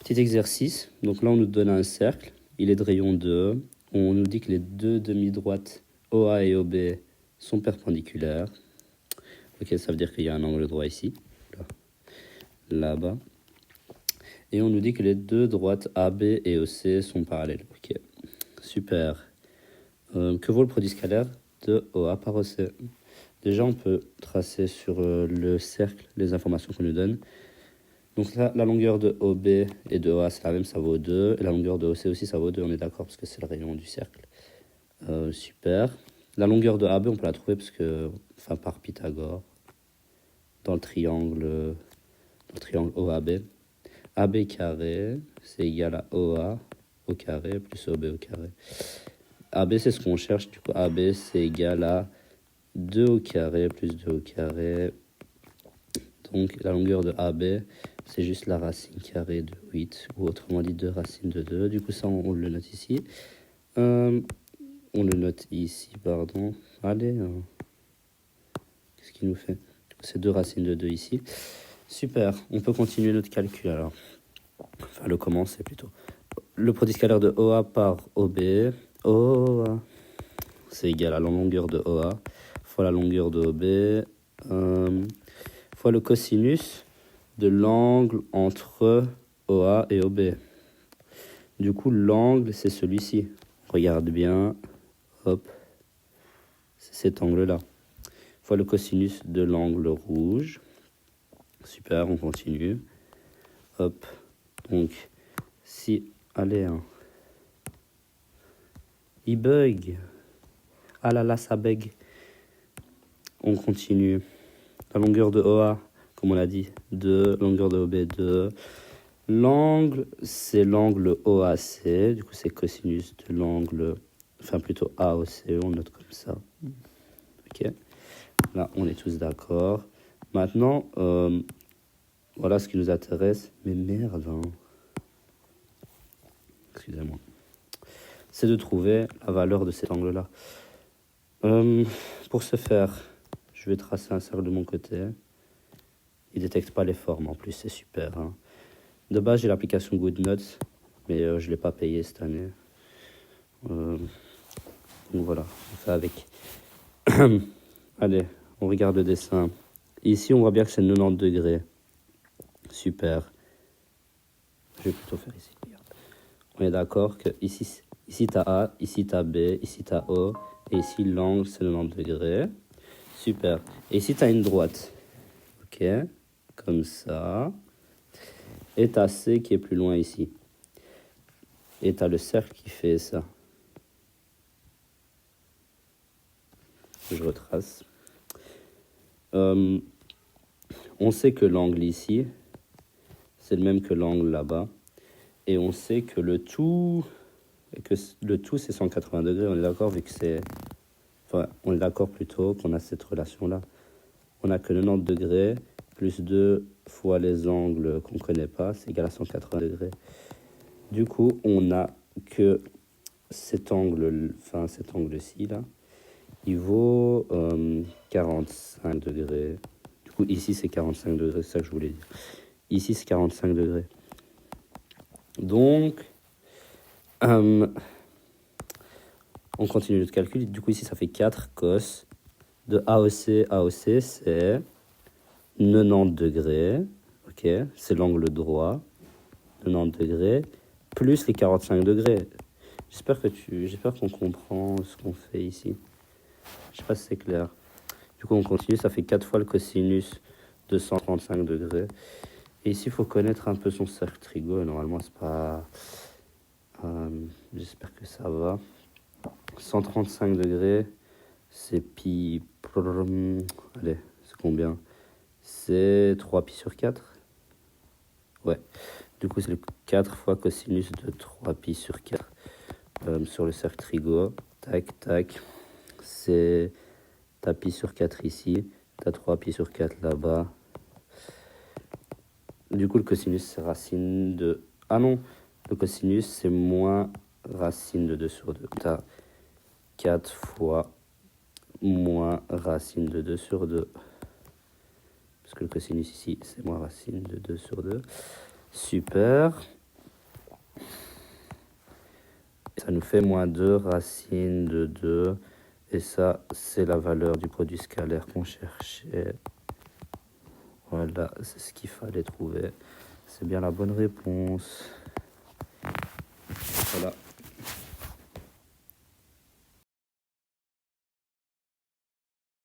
Petit exercice. Donc là, on nous donne un cercle. Il est de rayon 2. On nous dit que les deux demi-droites OA et OB sont perpendiculaires. Ok, ça veut dire qu'il y a un angle droit ici. Là-bas. Et on nous dit que les deux droites AB et OC sont parallèles. Ok, super. Que vaut le produit scalaire de OA par OC? Déjà, on peut tracer sur le cercle les informations qu'on nous donne. Donc là, la longueur de OB et de OA, c'est la même, ça vaut 2. Et la longueur de OC aussi, ça vaut 2, on est d'accord, parce que c'est le rayon du cercle. Super. La longueur de AB, on peut la trouver parce que, enfin, par Pythagore, dans le triangle OAB. AB carré, c'est égal à OA au carré plus OB au carré. AB, c'est ce qu'on cherche, du coup, AB, c'est égal à 2 au carré plus 2 au carré. Donc, la longueur de AB, c'est juste la racine carrée de 8, ou autrement dit 2 racines de 2. Du coup, ça, on le note ici. On le note ici, pardon. Allez, qu'est-ce qu'il nous fait? C'est 2 racines de 2 ici. Super, on peut continuer notre calcul alors. Enfin, le commencer plutôt. Le produit scalaire de OA par OB. OA, c'est égal à la longueur de OA fois la longueur de OB fois le cosinus de l'angle entre OA et OB. Du coup, l'angle, c'est celui-ci. Regarde bien. Hop. C'est cet angle-là. Fois le cosinus de l'angle rouge. Super, on continue. Hop. Donc, si... Allez, hein. Il bug. Ah là là, ça bug. On continue. La longueur de OA, comme on l'a dit, 2. Longueur de OB, 2. L'angle, c'est l'angle OAC. Du coup, c'est cosinus de l'angle... Enfin, plutôt AOC, on note comme ça. Ok. Là, on est tous d'accord. Maintenant, voilà ce qui nous intéresse. Mais merde, hein. Excusez-moi. C'est de trouver la valeur de cet angle-là. Pour ce faire, je vais tracer un cercle de mon côté. Il ne détecte pas les formes, en plus, c'est super. Hein. De base, j'ai l'application GoodNotes, mais je ne l'ai pas payé cette année. Donc voilà, on fait avec. Allez, on regarde le dessin. Ici, on voit bien que c'est 90 degrés. Super. Je vais plutôt faire ici. On est d'accord que ici tu as A, ici tu as B, ici tu as O, et ici l'angle c'est 90 degrés. Super. Et ici tu as une droite. Ok, comme ça. Et tu as C qui est plus loin ici. Et tu as le cercle qui fait ça. Je retrace. On sait que l'angle ici, c'est le même que l'angle là-bas. Et on sait que le tout c'est 180 degrés. On est d'accord vu que c'est... Enfin, on est d'accord plutôt qu'on a cette relation-là. On a que 90 degrés plus 2 fois les angles qu'on ne connaît pas, c'est égal à 180 degrés. Du coup, on a que cet angle-ci, là, il vaut 45 degrés. Du coup, ici, c'est 45 degrés, c'est ça que je voulais dire. Ici, c'est 45 degrés. Donc, on continue notre calcul. Du coup, ici, ça fait 4 cos de AOC. AOC, c'est 90 degrés. Ok, c'est l'angle droit. 90 degrés. Plus les 45 degrés. J'espère qu'on comprend ce qu'on fait ici. Je sais pas si c'est clair. Du coup, on continue. Ça fait 4 fois le cosinus de 135 degrés. Et ici, il faut connaître un peu son cercle trigo. Et normalement, c'est pas... j'espère que ça va. 135 degrés, c'est pi... Allez, c'est combien? C'est 3 pi sur 4. Ouais. Du coup, c'est le 4 fois cosinus de 3 pi sur 4 sur le cercle trigo. Tac, tac. C'est... T'as pi sur 4 ici. T'as 3 pi sur 4 là-bas. Du coup, le cosinus, c'est racine de... Ah non, le cosinus, c'est moins racine de 2 sur 2. T'as 4 fois moins racine de 2 sur 2. Parce que le cosinus ici, c'est moins racine de 2 sur 2. Super. Ça nous fait moins 2 racine de 2. Et ça, c'est la valeur du produit scalaire qu'on cherchait. Voilà, c'est ce qu'il fallait trouver. C'est bien la bonne réponse. Voilà.